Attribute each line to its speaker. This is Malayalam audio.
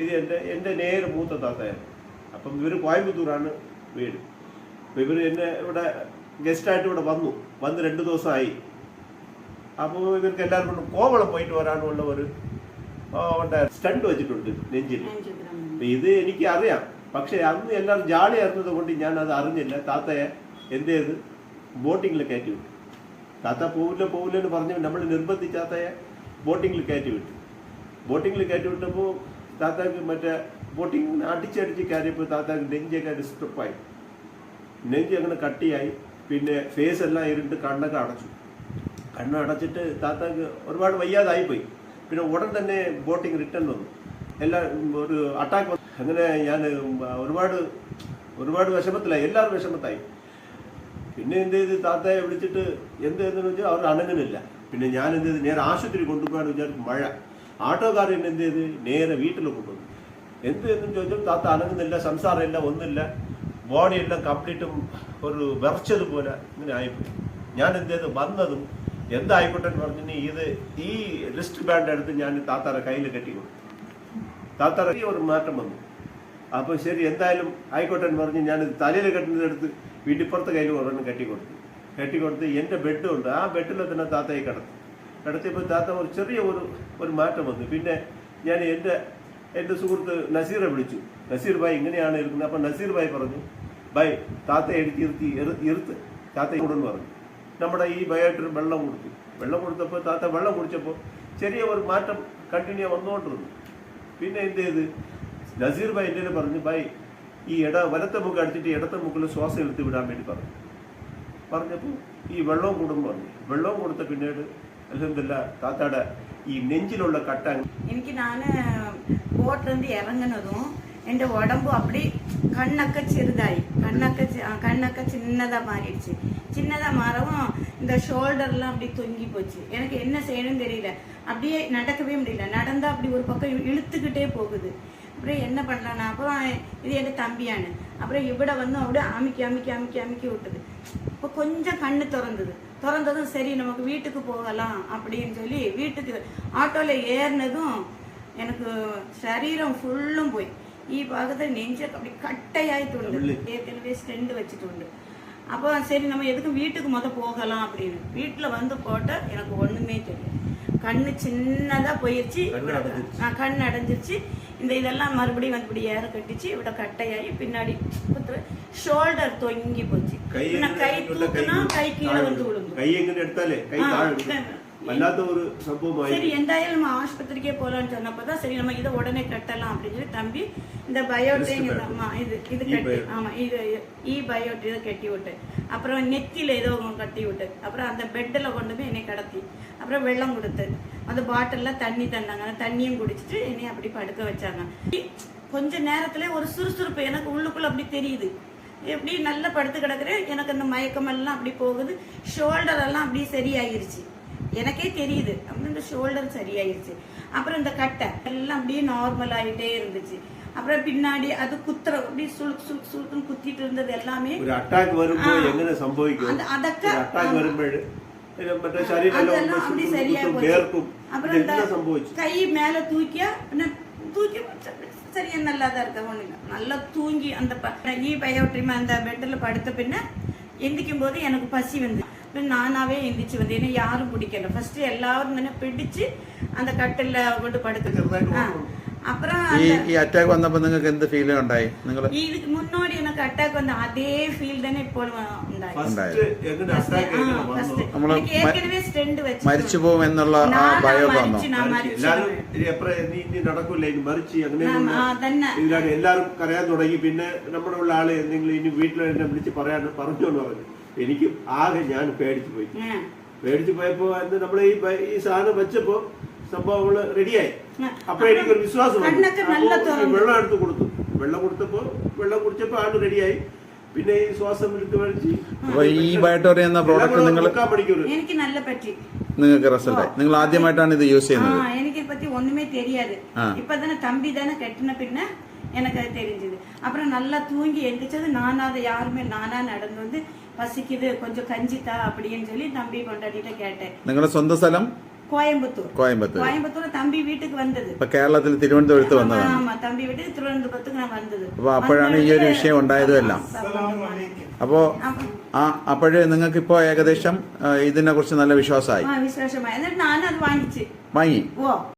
Speaker 1: ഇത് എൻ്റെ നേരെ മൂത്ത താത്തയാണ്. അപ്പം ഇവർ കോയമ്പത്തൂരാണ് വീട്. അപ്പോൾ ഇവർ എന്നെ ഇവിടെ ഗസ്റ്റായിട്ട് ഇവിടെ വന്ന് 2 ദിവസമായി. അപ്പോൾ ഇവർക്ക് എല്ലാവർക്കും കൊണ്ട് കോവളം പോയിട്ട് വരാനുള്ള ഒരു സ്റ്റണ്ട് വെച്ചിട്ടുണ്ട് നെഞ്ചിൽ. ഇത് എനിക്ക് അറിയാം, പക്ഷെ അന്ന് എല്ലാവരും ജാളി അറിഞ്ഞത് കൊണ്ട് ഞാൻ അത് അറിഞ്ഞില്ല. താത്തയെ എന്ത് ചെയ്ത് ബോട്ടിങ്ങിൽ കയറ്റി വിട്ടു. താത്ത പോവില്ല എന്ന് പറഞ്ഞു നമ്മൾ നിർബന്ധിച്ച് താത്തയെ ബോട്ടിങ്ങിൽ കയറ്റി വിട്ടു. ബോട്ടിങ്ങിൽ കയറ്റി വിട്ടപ്പോൾ താത്താക്ക് മറ്റേ ബോട്ടിങ് അടിച്ചടിച്ച് കയറിയപ്പോൾ താത്താക്ക് നെഞ്ചൊക്കെ ഡിസ്റ്റർബായി. നെഞ്ച് അങ്ങനെ കട്ടിയായി. പിന്നെ ഫേസ് എല്ലാം ഇരുണ്ട്, കണ്ണൊക്കെ അടച്ചു. കണ്ണടച്ചിട്ട് താത്താക്ക് ഒരുപാട് വയ്യാതായിപ്പോയി. പിന്നെ ഉടൻ തന്നെ ബോട്ടിങ് റിട്ടേൺ വന്നു. എല്ലാം ഒരു അറ്റാക്ക്. അങ്ങനെ ഞാൻ ഒരുപാട് വിഷമത്തിലായി, എല്ലാവരും വിഷമത്തായി. പിന്നെ എന്ത് ചെയ്ത് താത്തയെ വിളിച്ചിട്ട് എന്ത് ചെയ്തെന്ന് വെച്ചാൽ അവർ അനങ്ങുന്നില്ല. പിന്നെ ഞാൻ എന്ത് ചെയ്ത് നേരെ ആശുപത്രി കൊണ്ടുപോകാന്ന് വിചാരിക്കും. മഴ ആട്ടോക്കാരൻ എന്ത് ചെയ്ത് നേരെ വീട്ടിൽ കൊണ്ടുവന്നു. എന്ത് ചെയ്തെന്ന് ചോദിച്ചാൽ താത്ത അനങ്ങുന്നില്ല, സംസാരമില്ല, ഒന്നുമില്ല. ബോഡിയെല്ലാം കംപ്ലീറ്റും ഒരു വിറച്ചതുപോലെ ഇങ്ങനെ ആയിപ്പോയി. ഞാൻ എന്ത് ചെയ്ത് വന്നതും എന്തായിക്കോട്ടെ എന്ന് പറഞ്ഞിട്ട് ഈ റിസ്റ്റ് ബാൻഡ് എടുത്ത് ഞാൻ താത്താറെ കയ്യിൽ കെട്ടിക്കൊടുത്തു. താത്താറെ ഒരു മാറ്റം വന്നു. അപ്പോൾ ശരി എന്തായാലും ആയിക്കോട്ടെ എന്ന് പറഞ്ഞ് ഞാൻ തലയിൽ കെട്ടുന്നതെടുത്ത് വീട്ടിപ്പുറത്തെ കയ്യിൽ ഒരെണ്ണം കെട്ടിക്കൊടുത്ത് എൻ്റെ ബെഡുണ്ട്, ആ ബെഡിൽ തന്നെ താത്തയെ കിടത്തിയപ്പോൾ താത്ത ഒരു ചെറിയ ഒരു മാറ്റം വന്നു. പിന്നെ ഞാൻ എൻ്റെ സുഹൃത്ത് നസീറെ വിളിച്ചു. നസീർ ഭായ് ഇങ്ങനെയാണ് ഇരിക്കുന്നത്. അപ്പം നസീർ ഭായ് പറഞ്ഞു, ഭായ് താത്തയെ ഇരുത്ത് താത്തയെ കൂടെന്ന് പറഞ്ഞു. നമ്മുടെ ഈ ബയോട്ടിൽ വെള്ളം കൊടുത്തപ്പോൾ താത്ത വെള്ളം കുടിച്ചപ്പോൾ ചെറിയ ഒരു മാറ്റം കണ്ടിന്യൂ വന്നുകൊണ്ടിരുന്നു. പിന്നെ എന്ത് ചെയ്ത് നസീർ ഭായ് എൻ്റെ പറഞ്ഞു, ഭായ് ഈ വലത്തെ മുക്ക് അടിച്ചിട്ട് ഇടത്തെ മുക്കിൽ ശ്വാസം എടുത്ത് വിടാൻ വേണ്ടി പറഞ്ഞപ്പോൾ ഈ വെള്ളവും കൂടും പറഞ്ഞു. വെള്ളവും കൊടുത്ത പിന്നീട് അൽഹംദുലില്ലാ താത്തയുടെ ഈ നെഞ്ചിലുള്ള കട്ട
Speaker 2: എനിക്ക് ഞാൻ ബോട്ടിലിருந்து ഇറങ്ങുന്നതും എൻ്റെ ഉടമ്പും அப்படி கண்ணൊക്കെ ചെറുതായി, கண்ணൊക്കെ சின்னதா மாறிடுச்சு. சின்னதா மாறவும் இந்த ஷோல்டர்லாம் அப்படி தொங்கி போச்சு. எனக்கு என்ன செய்யணும்னு தெரியல. அப்படியே நடக்கவே முடியல. நடந்தா அப்படி ஒரு பக்கம் இழுத்துக்கிட்டே போகுது. அப்புறம் என்ன பண்ணலான்னா, அப்புறம் இது என் தம்பியானு அப்புறம் இவ்வளோ வந்து அப்படியே அமுக்கி விட்டுது. இப்போ கொஞ்சம் கண்ணு திறந்ததும் சரி நமக்கு வீட்டுக்கு போகலாம் அப்படின்னு சொல்லி வீட்டுக்கு ஆட்டோவில் ஏறினதும் எனக்கு சரீரம் ஃபுல்லும் போய் ഈ ഭാഗത്ത് നെഞ്ചൊക്കെ அப்படி கட்டையாயிட்டு ஏற்கனவே ஸ்டெண்ட் வச்சுட்டு. அப்போ சரி நம்ம எதுக்கும் வீட்டுக்கு போகலாம் அப்படின்னு வீட்டில் வந்து போட்டால் எனக்கு ஒன்றுமே தெரியும். கண்ணு சின்னதாக போயிடுச்சு, கண் அடைஞ்சிருச்சு. இந்த இதெல்லாம் மறுபடியும் வந்து இப்படி ஏற கட்டிச்சு, இவ்வளோ கட்டையாகி பின்னாடி ஷோல்டர் தொங்கி போச்சு. கை தூக்குனா கை கீழே வந்து விழுந்து. சரி എന്തായാലും நம்ம ஆஸ்பத்திரிக்கே போகலான்னு சொன்னப்பதான் சரி நம்ம இதை உடனே கட்டலாம் அப்படின்னு சொல்லி தம்பி இந்த பயோட்டின் இது கட்டி, ஆமா இது பயோட் இதை கட்டி விட்டு, அப்புறம் நெத்தியில ஏதோ கட்டி விட்டு, அப்புறம் அந்த பெட்டில் கொண்டு போய் என்னை கடத்தி, அப்புறம் வெள்ளம் கொடுத்து அந்த பாட்டில்ல தண்ணி தந்தாங்க. அந்த தண்ணியும் குடிச்சிட்டு என்னை அப்படி படுக்க வச்சாங்க. கொஞ்ச நேரத்துல ஒரு சுறுசுறுப்பு எனக்கு உள்ளுக்குள்ள அப்படி தெரியுது. எப்படி நல்லா படுத்து கிடக்குறேன். எனக்கு அந்த மயக்கம் எல்லாம் அப்படி போகுது. ஷோல்டர் எல்லாம் அப்படி சரியாயிருச்சு. எனக்கே தெரியுது. அப்படி இந்த ஷோல்டர் சரியாயிருச்சு. அப்புறம் இந்த கட்டை எல்லாம் அப்படியே நார்மல் ஆகிட்டே இருந்துச்சு. அப்புறம் பின்னாடி அது குத்துற அப்படி சுளுக்குன்னு குத்திட்டு இருந்தது எல்லாமே.
Speaker 1: ഒരു അറ്റാക്ക് വരുമ്പോൾ എങ്ങനെ സംഭവിക്കും,
Speaker 2: അതൊക്കെ
Speaker 1: അറ്റാക്ക് വരുമ്പോൾ മറ്റേ ശരീരം
Speaker 2: அப்படி சரியா போச்சு. அப்புறம் கை மேல தூக்கியா தூக்கி சரியா நல்லா தான் இருக்க. ஒண்ணுங்க நல்லா தூங்கி அந்த பயோட்ரிமா அந்த பெட்டில் படுத்த பின்ன எந்திக்கும் போது எனக்கு பசி வந்து நானாவே எந்திரிச்சு வந்து என்ன யாரும் பிடிக்கல. ஃபர்ஸ்ட் எல்லாரும் തന്നെ പിടിച്ച് அந்த കട്ടിലിൽ കൊണ്ട് പടുത്തിട്ട് அப்புறம்
Speaker 3: ഈ അറ്റാക്ക് വന്നപ്പോൾ നിങ്ങൾക്ക് എന്ത് ഫീൽ ഉണ്ടായി? നിങ്ങൾ
Speaker 2: இதுக்கு முன்னாடி எனக்கு அட்டாக் வந்த அதே ஃபீல் தானே ഇപ്പോൾ ഉണ്ടായി. ഏற்கனவே സ്റ്റെൻഡ് വെച്ച്
Speaker 3: മരിച്ചു പോകും എന്നുള്ള ആ ഭയം വന്നു.
Speaker 1: നടക്കൂല ഇനി മരിച്ച് അങ്ങനെ എല്ലാവരും കരയാൻ തുടങ്ങി. പിന്നെ നമ്മുടെ ഉള്ള ആള് എന്തെങ്കിലും ഇനി വീട്ടിൽ എന്നെ വിളിച്ച് പറഞ്ഞോന്ന് പറഞ്ഞു. എനിക്ക് ആകെ ഞാൻ പേടിച്ചു പോയപ്പോ നമ്മൾ ഈ സാധനം വെച്ചപ്പോ സംഭവങ്ങള് റെഡിയായി. അപ്പൊ എനിക്കൊരു വിശ്വാസം വെള്ളം എടുത്ത് കൊടുത്തു. വെള്ളം കുടിച്ചപ്പോ ആണ് റെഡിയായി. പിന്നെ ഈ ശ്വാസം എടുത്ത് വലിച്ച്
Speaker 3: ഈ ബയോട്ടോറി എന്ന പ്രോഡക്റ്റ്
Speaker 2: എനിക്ക് നല്ല പറ്റി.
Speaker 3: നിങ്ങൾക്ക് റിസൾട്ട് ആയി. നിങ്ങൾ ആദ്യമായിട്ടാണ് ഇത് യൂസ് ചെയ്യുന്നത്?
Speaker 2: എനിക്ക് പറ്റി ഒന്നുമേ தெரியாது. இப்ப தான தம்பி தான கட்டின பின்ன எனக்கு அது தெரிஞ்சது. அப்புறம் நல்லா தூங்கி எந்திரிச்சது. நானாத யாருமே நானா நடந்து வந்து பசிக்குது கொஞ்சம் கஞ்சி தா அப்படின்னு சொல்லி தம்பி கொண்டாடிட்ட கேட்டேன்.
Speaker 3: നിങ്ങളുടെ സ്വന്തം സ്ഥലം
Speaker 2: கோயம்புத்தூர் தம்பி வீட்டுக்கு வந்தது.
Speaker 3: ഇപ്പൊ കേരളത്തിൽ തിരുവനന്തപുരത്ത് വന്നതാണ്.
Speaker 2: ஆமா தம்பி வீட்டுக்கு திருவனந்தபுரத்துக்கு நான் வந்தது.
Speaker 3: അപ്പൊ അപ്പോഴാണ് ഈ ഒരു വിഷയം ഉണ്ടായതും എല്ലാം. അപ്പോ അപ്പോഴേ നിങ്ങൾക്ക് ഇപ്പോ ഏകദേശം ഇതിനെ കുറിച്ച് നല്ല വിശ്വാസമായി.
Speaker 2: വിശ്വാസമായി. എന്നിട്ട് ഞാനത് വാങ്ങി.
Speaker 3: വാങ്ങി.